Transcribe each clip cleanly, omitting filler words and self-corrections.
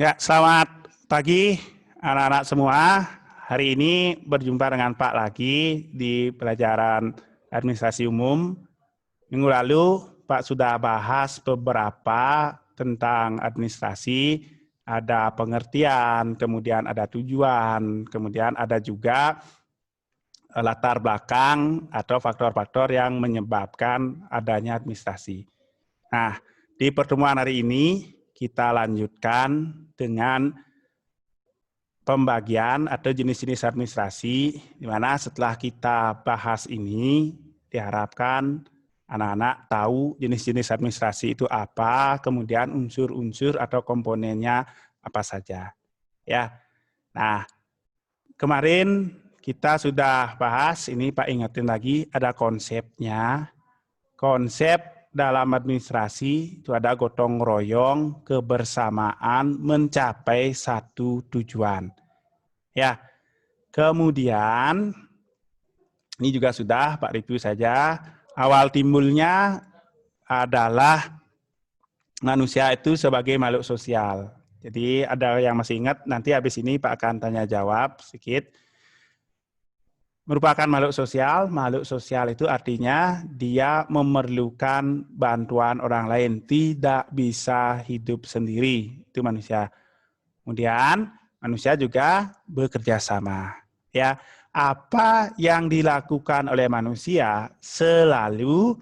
Ya, selamat pagi anak-anak semua. Hari ini berjumpa dengan Pak lagi di pelajaran administrasi umum. Minggu lalu Pak sudah bahas beberapa tentang administrasi, ada pengertian, kemudian ada tujuan, kemudian ada juga latar belakang atau faktor-faktor yang menyebabkan adanya administrasi. Nah, di pertemuan hari ini kita lanjutkan dengan pembagian atau jenis-jenis administrasi, di mana setelah kita bahas ini, diharapkan anak-anak tahu jenis-jenis administrasi itu apa, kemudian unsur-unsur atau komponennya apa saja. Ya, nah kemarin kita sudah bahas, ini Pak ingetin lagi, ada konsepnya. Konsep dalam administrasi itu ada gotong royong, kebersamaan, mencapai satu tujuan. Ya, kemudian ini juga sudah Pak review saja. Awal timbulnya adalah manusia itu sebagai makhluk sosial. Jadi ada yang masih ingat, nanti habis ini Pak akan tanya jawab sedikit. Merupakan makhluk sosial itu artinya dia memerlukan bantuan orang lain, tidak bisa hidup sendiri, itu manusia. Kemudian manusia juga bekerja sama. Ya, apa yang dilakukan oleh manusia selalu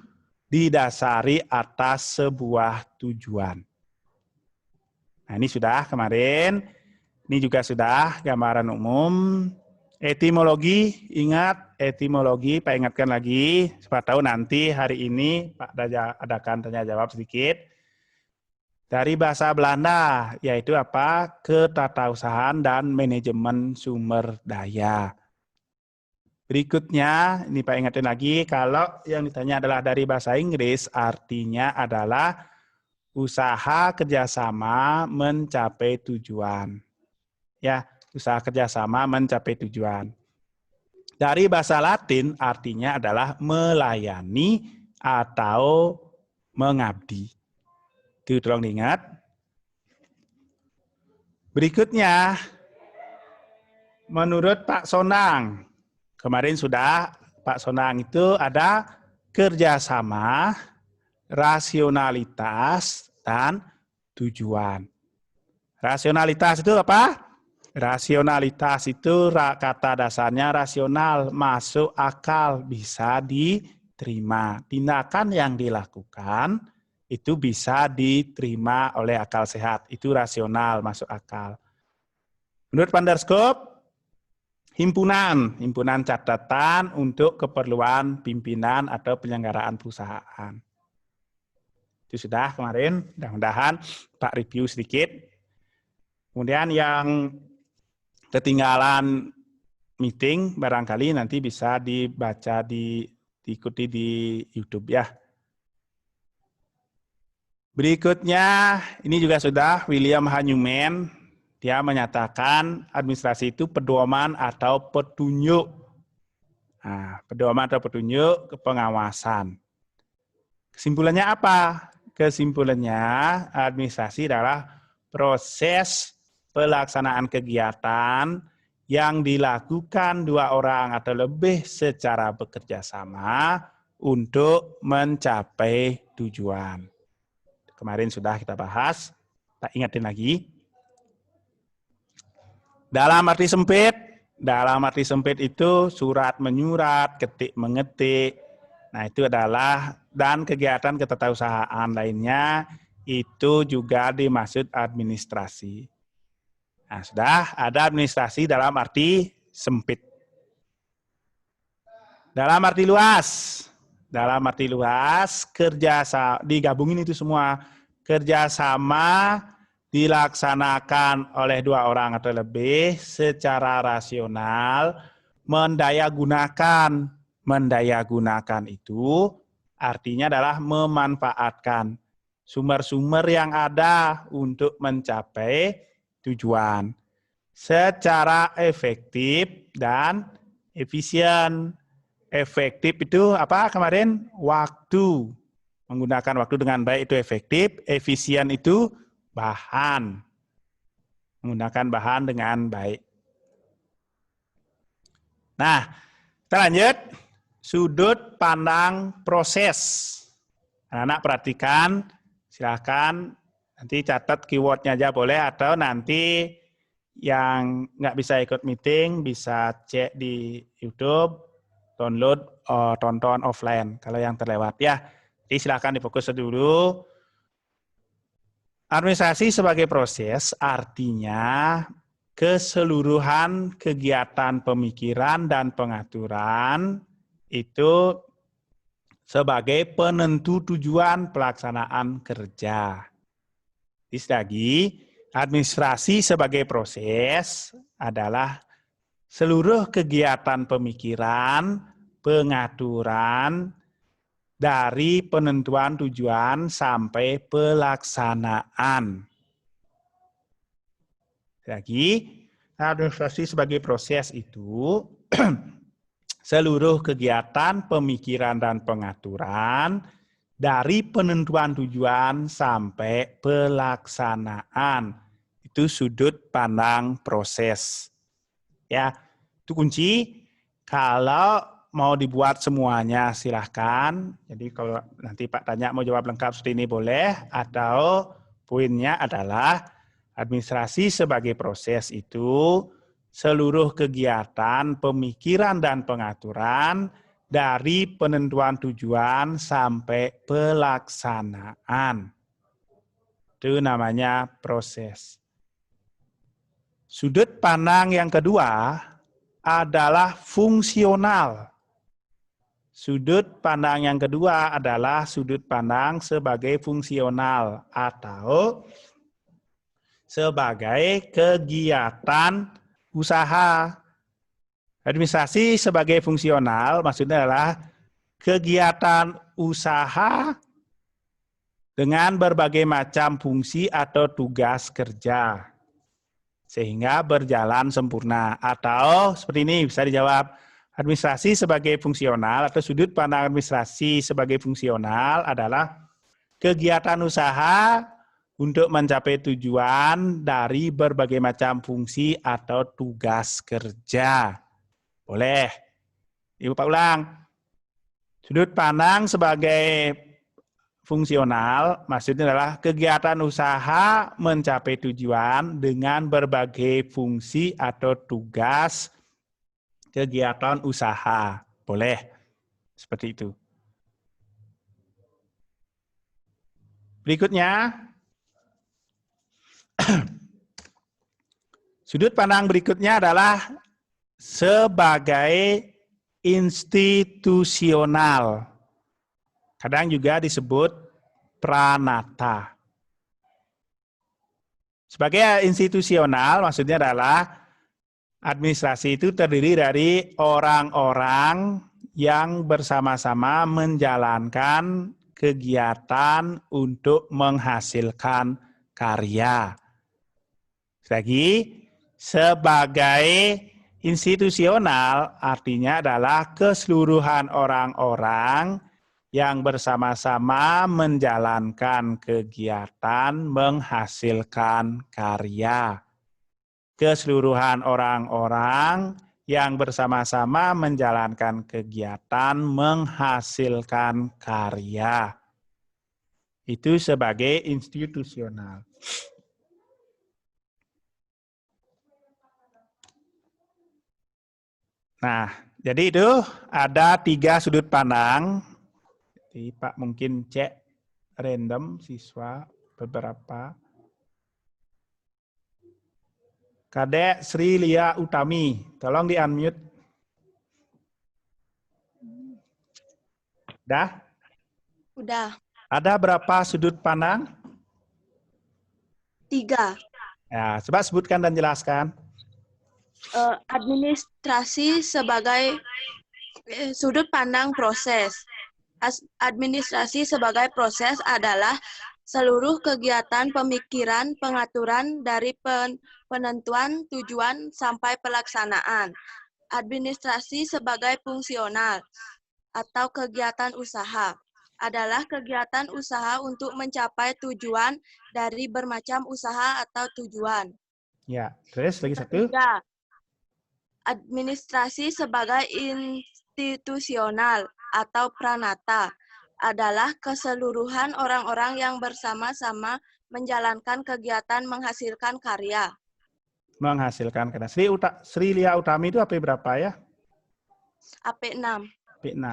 didasari atas sebuah tujuan. Nah, ini sudah kemarin, ini juga sudah gambaran umum. Etimologi, ingat etimologi, Pak ingatkan lagi, siapa tahu nanti hari ini Pak adakan tanya jawab sedikit. Dari bahasa Belanda, yaitu apa? Ketatausahaan dan manajemen sumber daya. Berikutnya, ini Pak ingatin lagi, kalau yang ditanya adalah dari bahasa Inggris, artinya adalah usaha kerjasama mencapai tujuan. Ya, usaha kerjasama mencapai tujuan. Dari bahasa Latin artinya adalah melayani atau mengabdi. Itu tolong diingat. Berikutnya, menurut Pak Sonang, kemarin sudah Pak Sonang itu ada kerjasama, rasionalitas, dan tujuan. Rasionalitas itu apa? Rasionalitas itu kata dasarnya rasional, masuk akal, bisa diterima. Tindakan yang dilakukan itu bisa diterima oleh akal sehat. Itu rasional, masuk akal. Menurut Van der Schoop, himpunan catatan untuk keperluan pimpinan atau penyelenggaraan perusahaan. Itu sudah kemarin, mudah-mudahan Pak review sedikit. Kemudian yang ketinggalan meeting barangkali nanti bisa dibaca diikuti di YouTube ya. Berikutnya ini juga sudah William H. Newman, dia menyatakan administrasi itu pedoman atau petunjuk. Nah, pedoman atau petunjuk ke pengawasan. Kesimpulannya apa? Kesimpulannya administrasi adalah proses pelaksanaan kegiatan yang dilakukan dua orang atau lebih secara bekerja sama untuk mencapai tujuan. Kemarin sudah kita bahas, tak ingatin lagi. Dalam arti sempit itu surat menyurat, ketik mengetik. Nah, itu adalah dan kegiatan ketatausahaan lainnya itu juga dimaksud administrasi. Nah, sudah ada administrasi dalam arti sempit. Dalam arti luas, kerjasama digabungin itu semua. Kerjasama dilaksanakan oleh dua orang atau lebih secara rasional, mendayagunakan. Mendayagunakan itu artinya adalah memanfaatkan sumber-sumber yang ada untuk mencapai tujuan secara efektif dan efisien. Efektif itu apa kemarin? Waktu. Menggunakan waktu dengan baik itu efektif. Efisien itu bahan. menggunakan bahan dengan baik. Nah, kita lanjut. Sudut pandang proses. Anak-anak perhatikan, silakan nanti catat keywordnya aja boleh, atau nanti yang nggak bisa ikut meeting bisa cek di YouTube, download, tonton offline kalau yang terlewat ya. Jadi silakan difokus dulu. Administrasi sebagai proses artinya keseluruhan kegiatan pemikiran dan pengaturan itu sebagai penentu tujuan pelaksanaan kerja. Lagi, administrasi sebagai proses adalah seluruh kegiatan pemikiran, pengaturan, dari penentuan tujuan sampai pelaksanaan. Lagi, administrasi sebagai proses itu seluruh kegiatan pemikiran dan pengaturan dari penentuan tujuan sampai pelaksanaan. Itu sudut pandang proses. Ya, itu kunci. Kalau mau dibuat semuanya silahkan. Jadi kalau nanti Pak tanya mau jawab lengkap seperti ini boleh. Atau poinnya adalah administrasi sebagai proses itu seluruh kegiatan pemikiran dan pengaturan dari penentuan tujuan sampai pelaksanaan. Itu namanya proses. Sudut pandang yang kedua adalah fungsional. Sudut pandang yang kedua adalah sudut pandang sebagai fungsional atau sebagai kegiatan usaha. Administrasi sebagai fungsional maksudnya adalah kegiatan usaha dengan berbagai macam fungsi atau tugas kerja sehingga berjalan sempurna. Atau seperti ini bisa dijawab, administrasi sebagai fungsional atau sudut pandang administrasi sebagai fungsional adalah kegiatan usaha untuk mencapai tujuan dari berbagai macam fungsi atau tugas kerja. Boleh. Ibu Pak ulang. Sudut pandang sebagai fungsional maksudnya adalah kegiatan usaha mencapai tujuan dengan berbagai fungsi atau tugas kegiatan usaha. Boleh. Seperti itu. Berikutnya, sudut pandang berikutnya adalah sebagai institusional. Kadang juga disebut pranata. Sebagai institusional maksudnya adalah administrasi itu terdiri dari orang-orang yang bersama-sama menjalankan kegiatan untuk menghasilkan karya. Lagi, sebagai institusional artinya adalah keseluruhan orang-orang yang bersama-sama menjalankan kegiatan menghasilkan karya. Keseluruhan orang-orang yang bersama-sama menjalankan kegiatan menghasilkan karya. Itu sebagai institusional. Nah, jadi itu ada 3 sudut pandang. Jadi Pak mungkin cek random siswa beberapa. Kadek Sri Lia Utami, tolong di-unmute. Udah? Udah. Ada berapa sudut pandang? 3. Ya, coba sebutkan dan jelaskan. Administrasi sebagai sudut pandang proses. Administrasi sebagai proses adalah seluruh kegiatan pemikiran, pengaturan dari penentuan tujuan sampai pelaksanaan. Administrasi sebagai fungsional atau kegiatan usaha adalah kegiatan usaha untuk mencapai tujuan dari bermacam usaha atau tujuan. Ya, terus lagi satu. Ketiga, administrasi sebagai institusional atau pranata adalah keseluruhan orang-orang yang bersama-sama menjalankan kegiatan menghasilkan karya. Menghasilkan karya. Sri Lia Utami itu AP berapa ya? AP6. AP6.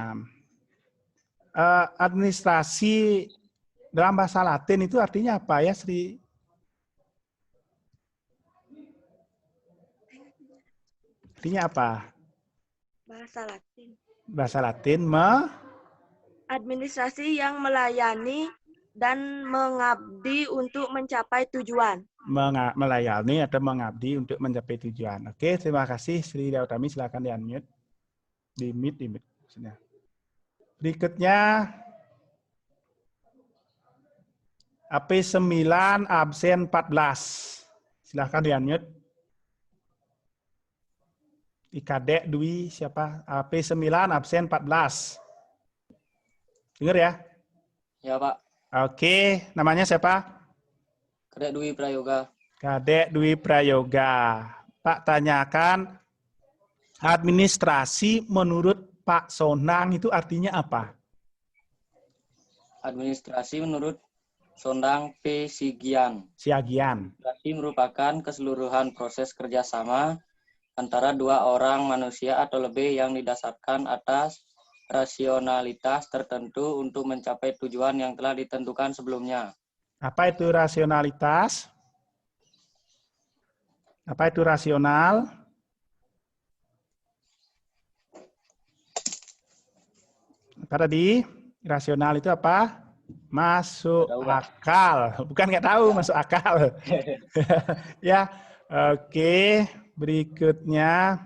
Administrasi dalam bahasa Latin itu artinya apa ya, Sri? Artinya apa? Bahasa Latin. Bahasa Latin Administrasi yang melayani dan mengabdi untuk mencapai tujuan. melayani atau mengabdi untuk mencapai tujuan. Oke, terima kasih Sri Lia Utami. Silakan di-unmute. Di-mute maksudnya. Berikutnya AP9 absen 14. Silakan di-unmute. Kadek Dwi siapa? AP9 absen 14. Dengar ya? Ya, Pak. Oke, namanya siapa? Kadek Dwi Prayoga. Kadek Dwi Prayoga. Pak tanyakan, administrasi menurut Pak Sonang itu artinya apa? Administrasi menurut Sondang P. Sigian. Siagian. Administrasi merupakan keseluruhan proses kerjasama antara dua orang manusia atau lebih yang didasarkan atas rasionalitas tertentu untuk mencapai tujuan yang telah ditentukan sebelumnya. Apa itu rasionalitas? Apa itu rasional? Apa tadi? Rasional itu apa? Masuk akal. Bukan nggak tahu, masuk akal. Ya, oke. Berikutnya.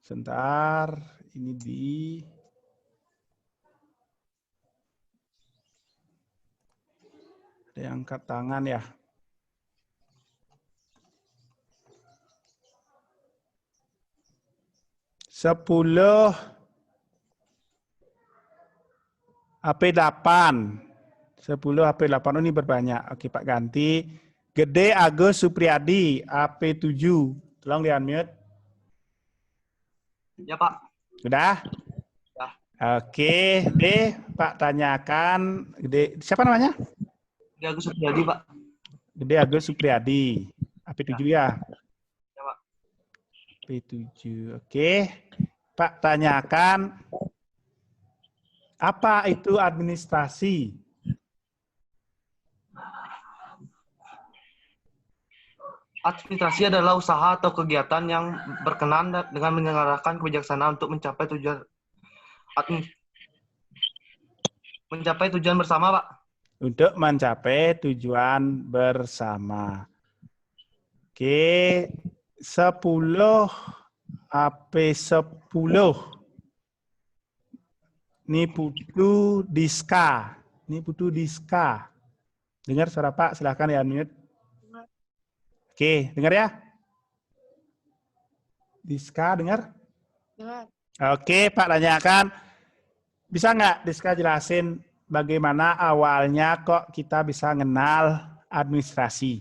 Sebentar, ini ada yang angkat tangan ya. Sepuluh AP8. 10 AP8 ini berbanyak. Oke, Pak ganti. Gede Agus Supriyadi AP7. Tolong di-unmute. Ya, Pak. Sudah? Ya. Oke, D, Pak tanyakan. Gede, siapa namanya? Gede Agus Supriyadi, Pak. Gede Agus Supriyadi. AP7 ya? Ya, Pak. AP7. Oke. Pak tanyakan, apa itu administrasi? Administrasi adalah usaha atau kegiatan yang berkenan dengan menyelenggarakan kebijaksanaan untuk mencapai tujuan bersama, Pak. Untuk mencapai tujuan bersama. Oke, 10 AP10. Ini Putu Diska. Ini Putu Diska. Dengar suara Pak, silakan ya unmute. Oke, dengar ya? Diska, dengar? Dengar. Oke, Pak tanyakan. Bisa nggak Diska jelasin bagaimana awalnya kok kita bisa kenal administrasi?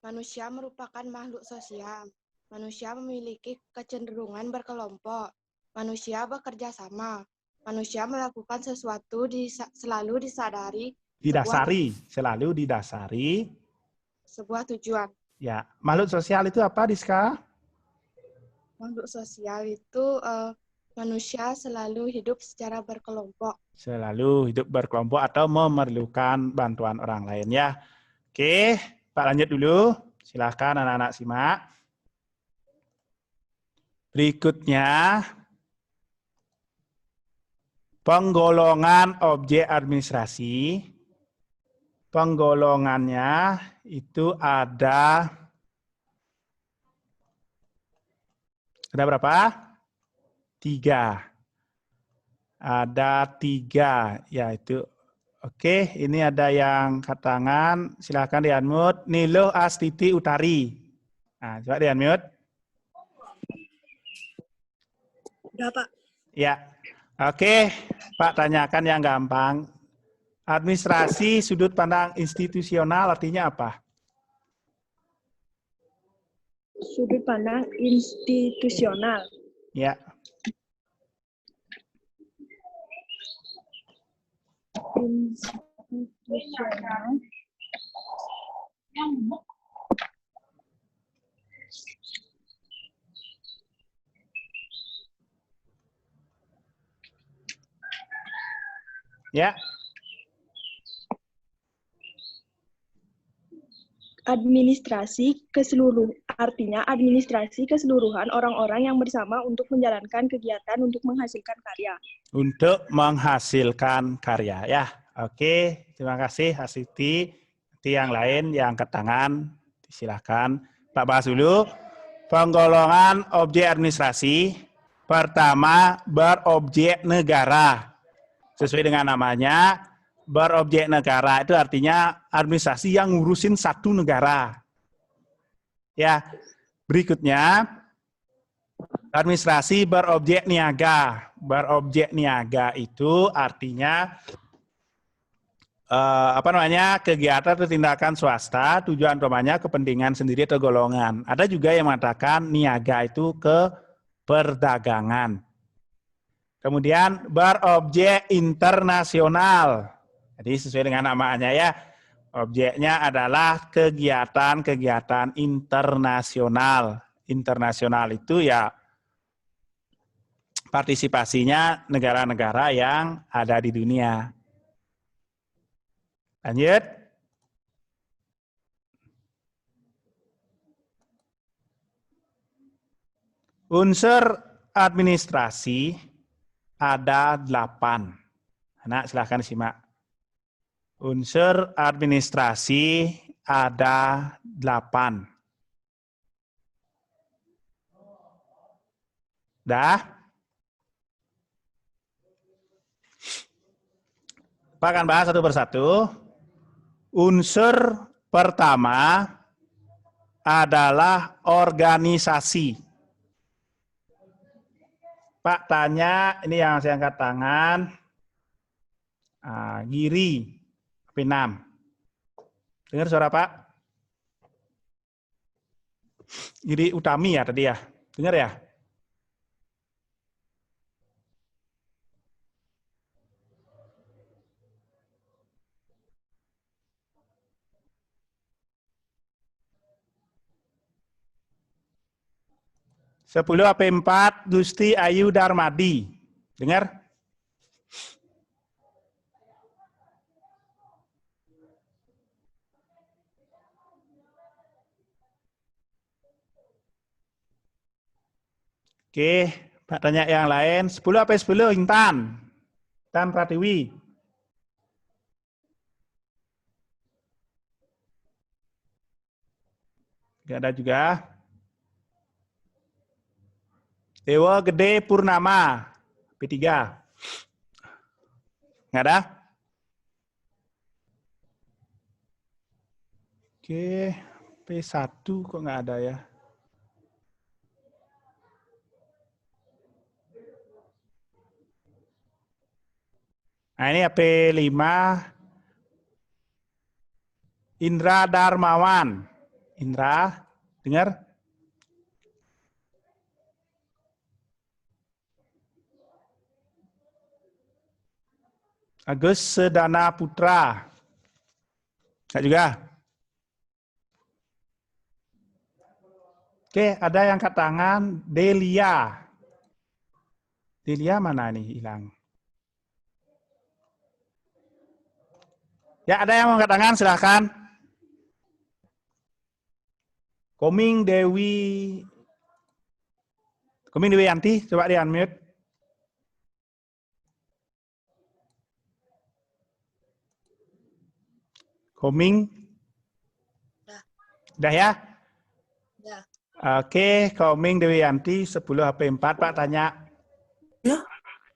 Manusia merupakan makhluk sosial. Manusia memiliki kecenderungan berkelompok. Manusia bekerja sama. Manusia melakukan sesuatu selalu didasari sebuah tujuan. Ya, makhluk sosial itu apa, Diska? Makhluk sosial itu manusia selalu hidup secara berkelompok. Selalu hidup berkelompok atau memerlukan bantuan orang lain ya. Oke, Pak lanjut dulu. Silakan anak-anak simak. Berikutnya, penggolongan objek administrasi. Penggolongannya itu ada berapa? 3. Ada 3, yaitu oke, ini ada yang angkat tangan, silakan di-unmute. Nilo Astiti Utari. Nah, coba di-unmute. Udah, Pak. Ya, oke, Pak tanyakan yang gampang. Administrasi sudut pandang institusional artinya apa? Sudut pandang institusional. Ya. Institusional. Ya. Administrasi keseluruhan orang-orang yang bersama untuk menjalankan kegiatan untuk menghasilkan karya. Untuk menghasilkan karya ya. Oke, terima kasih Hasiti. Nanti yang lain yang angkat tangan silakan. Pak bahas dulu penggolongan objek administrasi. Pertama, berobjek negara. Sesuai dengan namanya, berobjek negara itu artinya administrasi yang ngurusin satu negara. Ya, berikutnya administrasi berobjek niaga. Berobjek niaga itu artinya kegiatan atau tindakan swasta tujuan utamanya kepentingan sendiri atau golongan. Ada juga yang mengatakan niaga itu ke perdagangan. Kemudian berobjek internasional. Jadi sesuai dengan namanya ya, objeknya adalah kegiatan-kegiatan internasional. Internasional itu ya partisipasinya negara-negara yang ada di dunia. Lanjut. Unsur administrasi ada 8. Anak silahkan simak. Unsur administrasi ada 8. Dah? Pak akan bahas satu persatu. Unsur pertama adalah organisasi. Pak tanya, ini yang saya angkat tangan. Giri, P6. Dengar suara Pak? Giri Utami ya tadi ya? Dengar ya? Sepuluh AP4 Gusti Ayu Darmadi. Dengar? Oke, Pak tanya yang lain. 10 AP10 Intan. Intan Pratiwi. Gak ada juga. Dewa Gede Purnama, P3. Nggak ada? Oke, P1 kok nggak ada ya? Nah ini P5. Indra Darmawan. Indra, dengar? Agus Sedana Putra. Enggak juga? Oke, ada yang angkat tangan. Delia. Delia mana nih hilang? Ya, ada yang angkat tangan, silahkan. Koming Dewi Yanti, coba di unmute. Koming? Udah ya? Ya. Oke, Koming Dewi Yanti, 10 HP4, Pak tanya. Ya.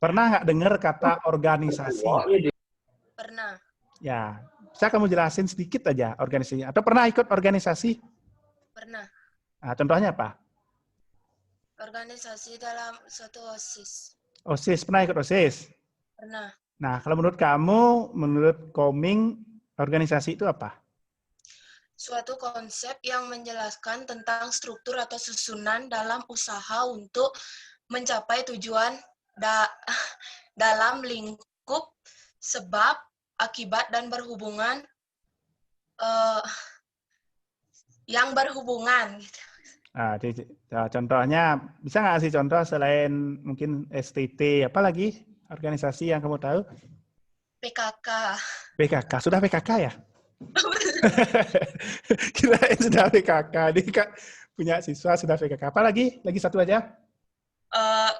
Pernah nggak dengar kata organisasi? Pernah. Ya, bisa kamu jelasin sedikit aja organisasinya? Atau pernah ikut organisasi? Pernah. Nah, contohnya apa? Organisasi dalam suatu OSIS. OSIS, pernah ikut OSIS? Pernah. Nah, kalau menurut kamu, menurut Koming, organisasi itu apa? Suatu konsep yang menjelaskan tentang struktur atau susunan dalam usaha untuk mencapai tujuan dalam lingkup sebab, akibat, dan berhubungan yang berhubungan. Nah, contohnya, bisa nggak sih contoh selain mungkin STT, apa lagi organisasi yang kamu tahu? PKK. PKK, sudah PKK ya? Kirain sudah PKK, ini Kak punya siswa sudah PKK. Apa lagi? Lagi satu aja?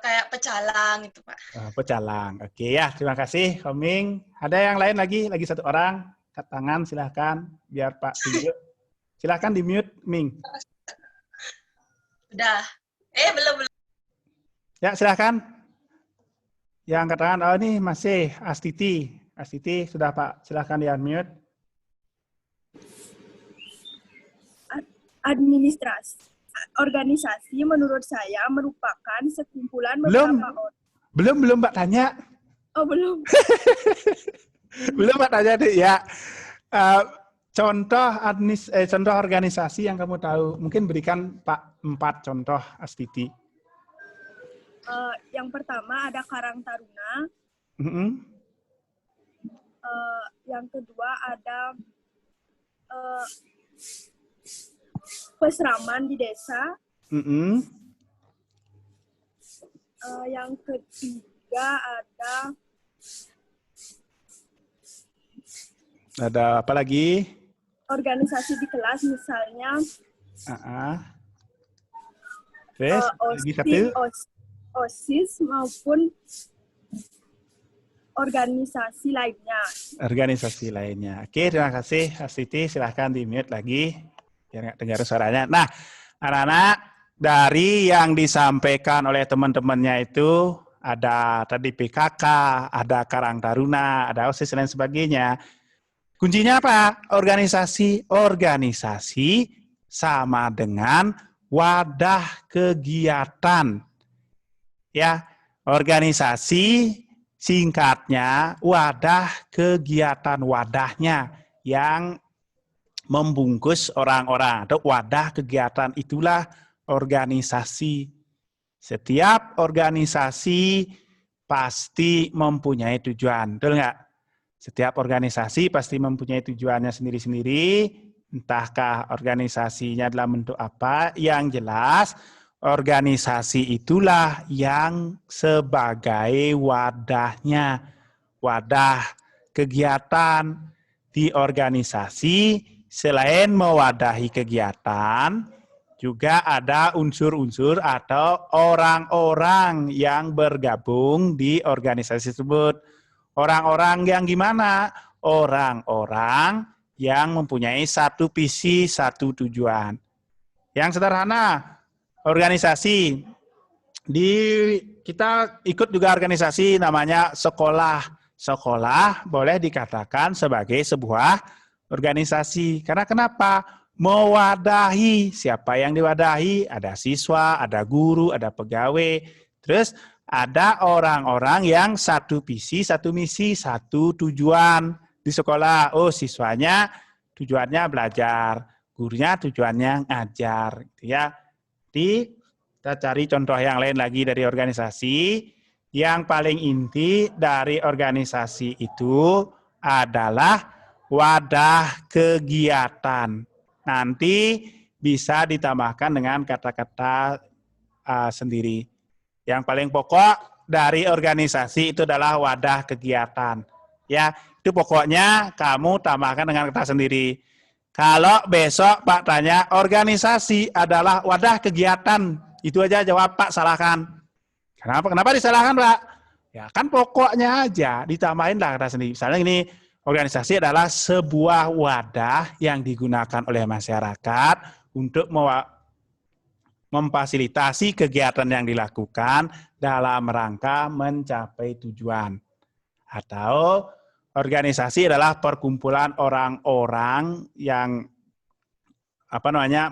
Kayak pecalang itu, Pak. Pecalang. Oke ya, terima kasih Koming. Ada yang lain lagi? Lagi satu orang? Angkat tangan silahkan, biar Pak tunjuk. Silahkan di-mute, Ming. Udah. Belum. Ya, silahkan. Yang angkat tangan, oh ini masih Astiti. Astiti, sudah Pak, silahkan di-unmute. Administrasi. Organisasi menurut saya merupakan sekumpulan beberapa orang. Belum Mbak tanya. Oh, belum. Belum Mbak tanya deh ya. Contoh organisasi yang kamu tahu, mungkin berikan Pak 4 contoh Astiti. Yang pertama ada Karang Taruna. Yang kedua ada Pesraman di desa. Yang ketiga ada apa lagi? Organisasi di kelas misalnya. Terus lagi satu. OSIS maupun organisasi lainnya. Organisasi lainnya. Oke, terima kasih Astiti. Silahkan di-mute lagi biar nggak dengar suaranya. Nah, anak-anak, dari yang disampaikan oleh teman-temannya itu ada tadi PKK, ada Karang Taruna, ada OSIS dan sebagainya. Kuncinya apa? Organisasi. Organisasi sama dengan wadah kegiatan. Ya, organisasi singkatnya wadah kegiatan, wadahnya yang membungkus orang-orang atau wadah kegiatan itulah organisasi. Setiap organisasi pasti mempunyai tujuan, betul nggak? Setiap organisasi pasti mempunyai tujuannya sendiri-sendiri, entahkah organisasinya dalam bentuk apa, yang jelas organisasi itulah yang sebagai wadahnya, wadah kegiatan di organisasi. Selain mewadahi kegiatan, juga ada unsur-unsur atau orang-orang yang bergabung di organisasi tersebut. Orang-orang yang gimana? Orang-orang yang mempunyai satu visi, satu tujuan. Yang sederhana, organisasi. Kita ikut juga organisasi namanya sekolah. Sekolah boleh dikatakan sebagai sebuah organisasi. Karena kenapa? Mewadahi. Siapa yang diwadahi? Ada siswa, ada guru, ada pegawai. Terus ada orang-orang yang satu visi, satu misi, satu tujuan di sekolah. Oh, siswanya tujuannya belajar, gurunya tujuannya ngajar. Gitu ya. Kita cari contoh yang lain lagi dari organisasi. Yang paling inti dari organisasi itu adalah wadah kegiatan. Nanti bisa ditambahkan dengan kata-kata sendiri. Yang paling pokok dari organisasi itu adalah wadah kegiatan. Ya, itu pokoknya kamu tambahkan dengan kata sendiri. Kalau besok Pak tanya, organisasi adalah wadah kegiatan. Itu aja jawab Pak, salahkan. Kenapa disalahkan Pak? Ya kan pokoknya aja, ditambahin lah kata sendiri. Misalnya ini, organisasi adalah sebuah wadah yang digunakan oleh masyarakat untuk memfasilitasi kegiatan yang dilakukan dalam rangka mencapai tujuan. Atau organisasi adalah perkumpulan orang-orang yang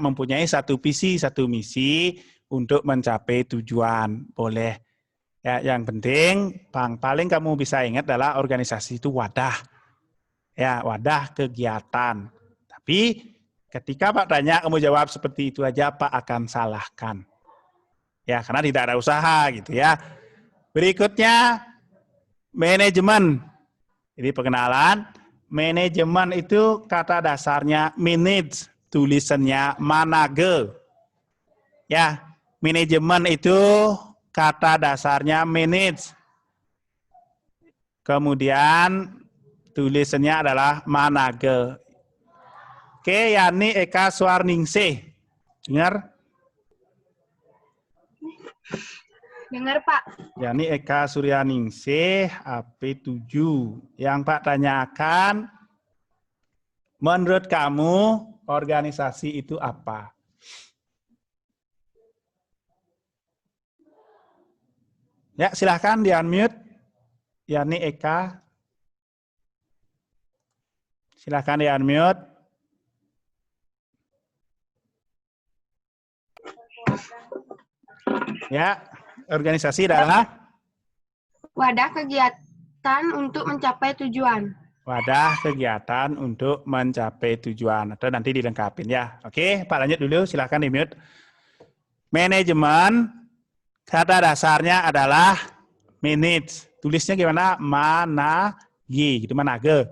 mempunyai satu visi, satu misi untuk mencapai tujuan. Boleh Ya, yang penting, paling kamu bisa ingat adalah organisasi itu wadah. Ya, wadah kegiatan. Tapi ketika Pak tanya, kamu jawab seperti itu aja, Pak akan salahkan. Ya, karena tidak ada usaha gitu ya. Berikutnya, manajemen. Jadi perkenalan, manajemen itu kata dasarnya manage, tulisannya manage. Ya, manajemen itu kata dasarnya manage. Kemudian tulisannya adalah manage. Oke, Yani Eka Suarningsih. Dengar? Dengar, Pak. Yani Eka Suryaningsih, AP7. Yang Pak tanyakan, menurut kamu organisasi itu apa? Ya, silahkan di-unmute. Yani Eka. Silahkan di-unmute. Ya, organisasi adalah Wadah kegiatan untuk mencapai tujuan. wadah kegiatan untuk mencapai tujuan. Atau nanti dilengkapin ya. Oke, Pak lanjut dulu. Silahkan di-mute. Manajemen, kata dasarnya adalah manage. Tulisnya gimana? Manage, gitu, manage.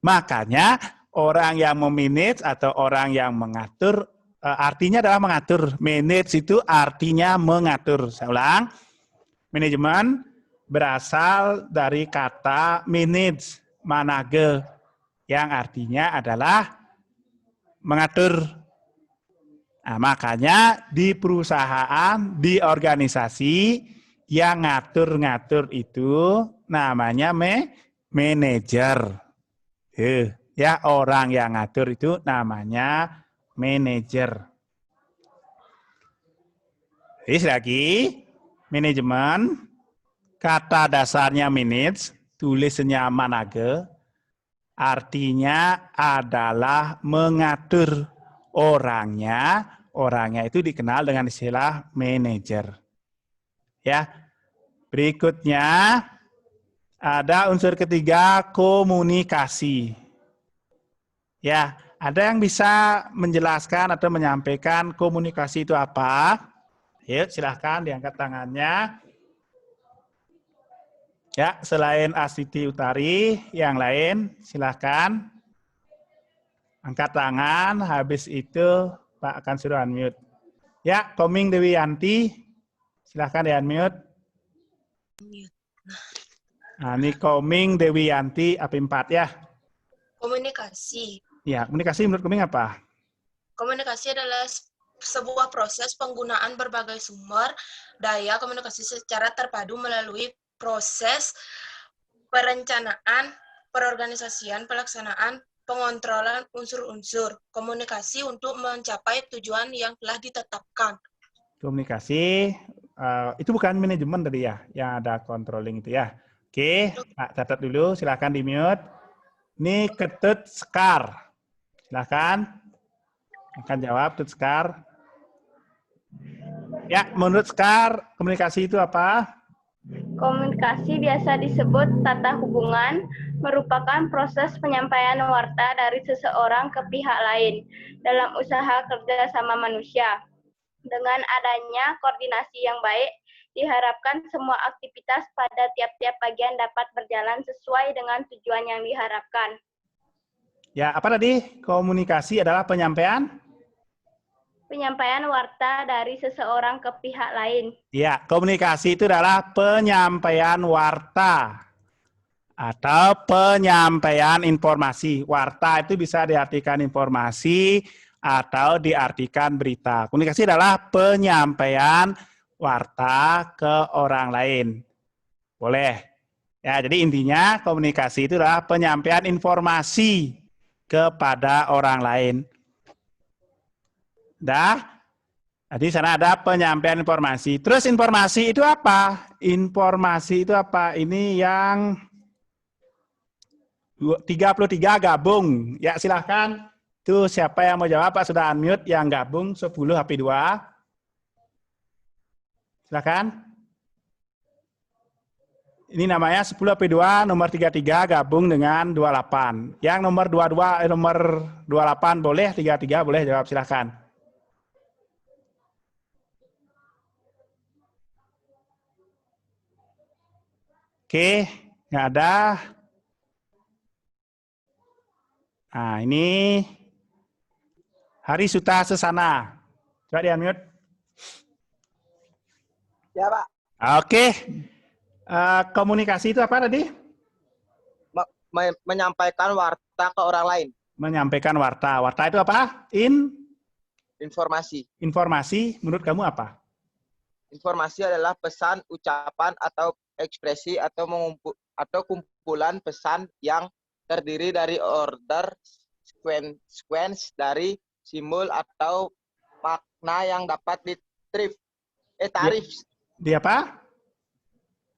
Makanya orang yang memanage atau orang yang mengatur, artinya adalah mengatur. Manage itu artinya mengatur. Saya ulang. Manajemen berasal dari kata manage, manage, yang artinya adalah mengatur. Nah, makanya di perusahaan, di organisasi, yang ngatur-ngatur itu namanya manajer. Ya, orang yang ngatur itu namanya manajer. Jadi lagi, manajemen, kata dasarnya manage, tulisannya manage, artinya adalah mengatur. Orangnya itu dikenal dengan istilah manajer. Ya, berikutnya ada unsur ketiga, komunikasi. Ya, ada yang bisa menjelaskan atau menyampaikan komunikasi itu apa? Yuk, silahkan diangkat tangannya. Ya, selain Astiti Utari, yang lain silahkan angkat tangan. Habis itu Pak akan suruh unmute. Ya, Koming Dewi Yanti, silahkan di unmute. Nah, ini Koming Dewi Yanti, AP4 ya. Komunikasi. Ya, komunikasi menurut Koming apa? Komunikasi adalah sebuah proses penggunaan berbagai sumber daya komunikasi secara terpadu melalui proses perencanaan, perorganisasian, pelaksanaan, pengontrolan unsur-unsur komunikasi untuk mencapai tujuan yang telah ditetapkan. Komunikasi, itu bukan manajemen tadi ya, yang ada controlling itu ya. Oke, Pak catat dulu, silakan di-mute. Ini Ketut Sekar. Silakan. Akan jawab, Ketut Sekar. Ya, menurut Sekar, komunikasi itu apa? Komunikasi biasa disebut tata hubungan, merupakan proses penyampaian warta dari seseorang ke pihak lain dalam usaha kerja sama manusia. Dengan adanya koordinasi yang baik, diharapkan semua aktivitas pada tiap-tiap bagian dapat berjalan sesuai dengan tujuan yang diharapkan. Ya, apa tadi? Komunikasi adalah penyampaian? Penyampaian warta dari seseorang ke pihak lain. Ya, komunikasi itu adalah penyampaian warta atau penyampaian informasi. Warta itu bisa diartikan informasi atau diartikan berita. Komunikasi adalah penyampaian warta ke orang lain. Boleh. Ya, jadi intinya komunikasi itu adalah penyampaian informasi kepada orang lain. Dah, jadi sana ada penyampaian informasi. Terus informasi itu apa? Informasi itu apa? Ini yang 33 gabung. Ya, silahkan. Tuh siapa yang mau jawab? Pak sudah unmute. Yang gabung 10 HP2. Silahkan. Ini namanya 10AP2 nomor 33 gabung dengan 28. Yang nomor 22 nomor 28 boleh, 33 boleh jawab, silakan. Oke, nggak ada. Nah, ini Hari Suta Sesana. Coba di-unmute. Ya, Pak. Oke. Komunikasi itu apa tadi? Menyampaikan warta ke orang lain. Menyampaikan warta. Warta itu apa? Informasi. Informasi, menurut kamu apa? Informasi adalah pesan, ucapan, atau ekspresi, atau kumpulan pesan yang terdiri dari order, sequence dari simbol atau makna yang dapat tarif. Di apa?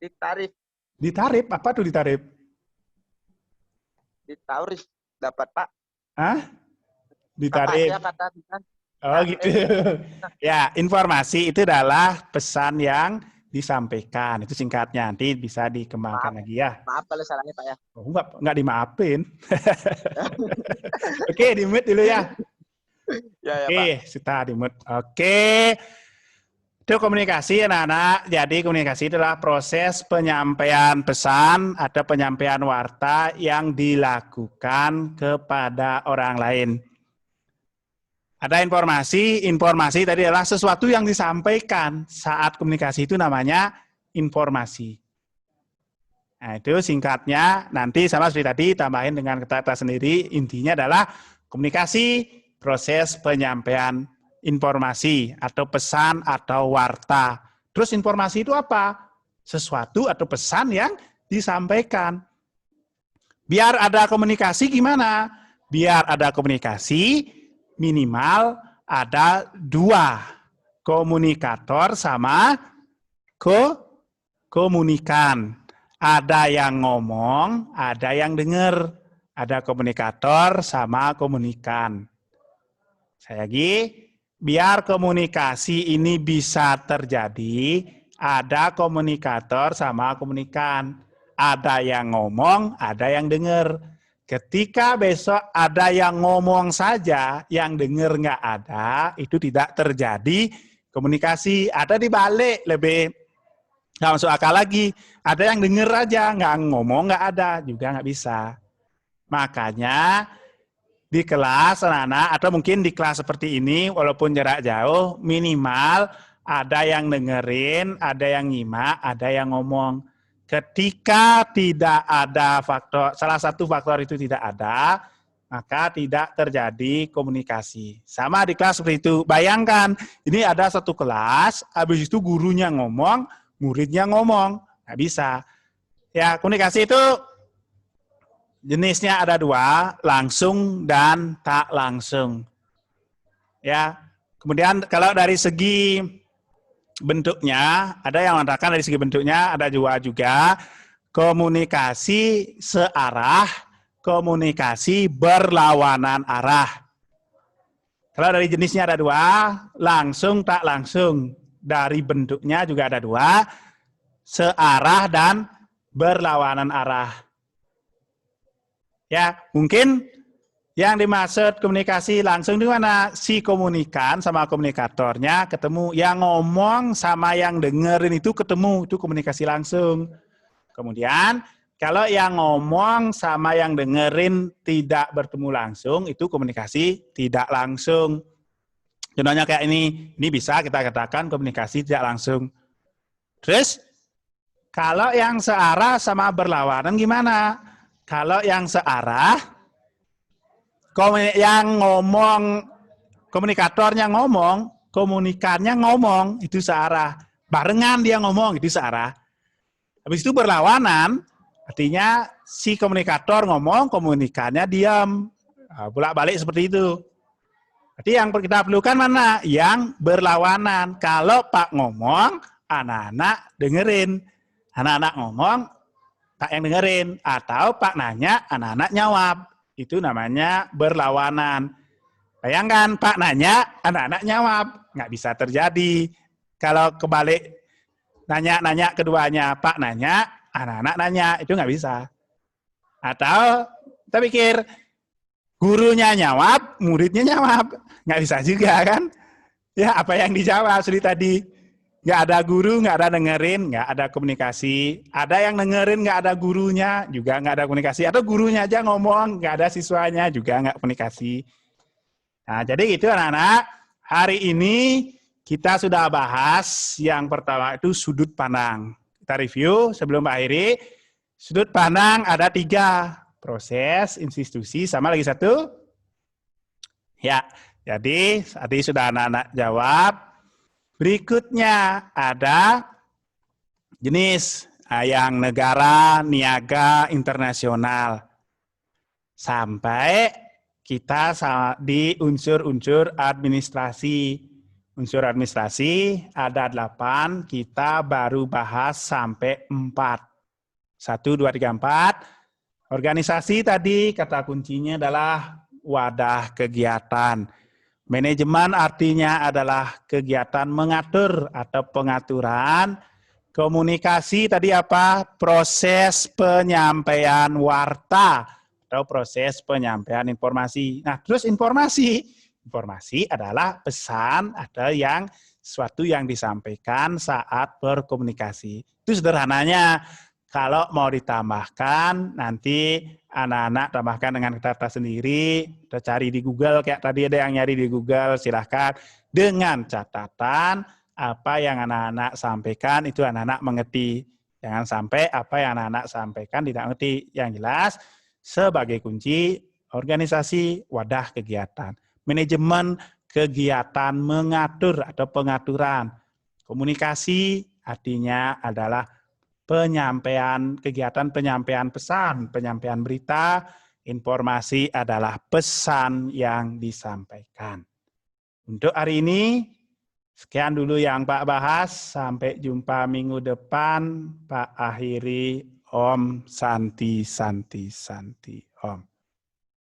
Ditarif. Ditarif? Apa tuh ditarif? Ditarif dapat, Pak. Hah? Ditarif. Oh gitu. Ya, informasi itu adalah pesan yang disampaikan. Itu singkatnya. Nanti bisa dikembangkan lagi ya. Maaf kalau salahnya, Pak ya. Oh, enggak dimaafin. Oke, di-mute dulu ya. Ya, Oke, Pak. Suta di-mute. Oke. Itu komunikasi, anak-anak. Jadi komunikasi adalah proses penyampaian pesan atau penyampaian warta yang dilakukan kepada orang lain. Ada informasi tadi adalah sesuatu yang disampaikan saat komunikasi, itu namanya informasi. Nah, itu singkatnya, nanti sama seperti tadi, tambahin dengan kata-kata sendiri, intinya adalah komunikasi, proses penyampaian informasi atau pesan atau warta. Terus informasi itu apa? Sesuatu atau pesan yang disampaikan. Biar ada komunikasi gimana? Biar ada komunikasi, minimal ada 2. Komunikator sama komunikan. Ada yang ngomong, ada yang dengar. Ada komunikator sama komunikan. Saya lagi. Biar komunikasi ini bisa terjadi, ada komunikator sama komunikan. Ada yang ngomong, ada yang dengar. Ketika besok ada yang ngomong saja, yang dengar nggak ada, itu tidak terjadi komunikasi. Ada dibalik, lebih nggak masuk akal lagi. Ada yang dengar aja, nggak ngomong, nggak ada, juga nggak bisa. Makanya, di kelas anak-anak atau mungkin di kelas seperti ini walaupun jarak jauh minimal ada yang dengerin, ada yang nyimak, ada yang ngomong. Ketika tidak ada faktor, salah satu faktor itu tidak ada, maka tidak terjadi komunikasi. Sama di kelas seperti itu. Bayangkan, ini ada satu kelas, habis itu gurunya ngomong, muridnya ngomong. Nggak bisa. Ya, komunikasi itu jenisnya ada 2, langsung dan tak langsung. Ya, kemudian kalau dari segi bentuknya, ada yang mengatakan dari segi bentuknya ada 2 juga. Komunikasi searah, komunikasi berlawanan arah. Kalau dari jenisnya ada 2, langsung tak langsung. Dari bentuknya juga ada 2, searah dan berlawanan arah. Ya, mungkin yang dimaksud komunikasi langsung di mana? Si komunikan sama komunikatornya ketemu. Yang ngomong sama yang dengerin itu ketemu. Itu komunikasi langsung. Kemudian, kalau yang ngomong sama yang dengerin tidak bertemu langsung, itu komunikasi tidak langsung. Contohnya kayak ini. Ini bisa kita katakan komunikasi tidak langsung. Terus, kalau yang searah sama berlawanan gimana? Kalau yang searah, yang ngomong, komunikatornya ngomong, komunikannya ngomong, itu searah. Barengan dia ngomong, itu searah. Habis itu berlawanan, artinya si komunikator ngomong, komunikannya diam. Bolak-balik seperti itu. Jadi yang kita perlukan mana? Yang berlawanan. Kalau Pak ngomong, anak-anak dengerin. Anak-anak ngomong, Pak yang dengerin. Atau Pak nanya, anak-anak jawab. Itu namanya berlawanan. Bayangkan Pak nanya, anak-anak jawab. Nggak bisa terjadi. Kalau kebalik, nanya keduanya, Pak nanya, anak-anak nanya, itu nggak bisa. Atau kita pikir gurunya jawab, muridnya jawab, nggak bisa juga kan? Ya apa yang dijawab seperti tadi, nggak ada guru, nggak ada dengerin, nggak ada komunikasi. Ada yang dengerin, nggak ada gurunya, juga nggak ada komunikasi. Atau gurunya aja ngomong, nggak ada siswanya, juga nggak komunikasi. Nah, jadi itu anak-anak, hari ini kita sudah bahas yang pertama itu sudut pandang. Kita review sebelum akhiri. Sudut pandang ada 3, proses, institusi, sama lagi 1. Ya, jadi tadi sudah anak-anak jawab. Berikutnya ada jenis yang negara, niaga, internasional. Sampai kita di unsur-unsur administrasi. Unsur administrasi ada 8, kita baru bahas sampai 4. 1, 2, 3, 4. Organisasi tadi kata kuncinya adalah wadah kegiatan. Manajemen artinya adalah kegiatan mengatur atau pengaturan. Komunikasi tadi apa? Proses penyampaian warta atau proses penyampaian informasi. Nah, terus informasi. Informasi adalah pesan ada yang sesuatu yang disampaikan saat berkomunikasi. Itu sederhananya. Kalau mau ditambahkan, nanti anak-anak tambahkan dengan kata sendiri, kita cari di Google, kayak tadi ada yang nyari di Google, silahkan. Dengan catatan, apa yang anak-anak sampaikan, itu anak-anak mengerti. Jangan sampai apa yang anak-anak sampaikan tidak mengerti. Yang jelas, sebagai kunci, organisasi wadah kegiatan. Manajemen kegiatan mengatur atau pengaturan. Komunikasi artinya adalah penyampaian kegiatan penyampaian pesan, penyampaian berita, informasi adalah pesan yang disampaikan. Untuk hari ini, sekian dulu yang Pak bahas. Sampai jumpa minggu depan. Pak akhiri. Om Santi Santi Santi Om.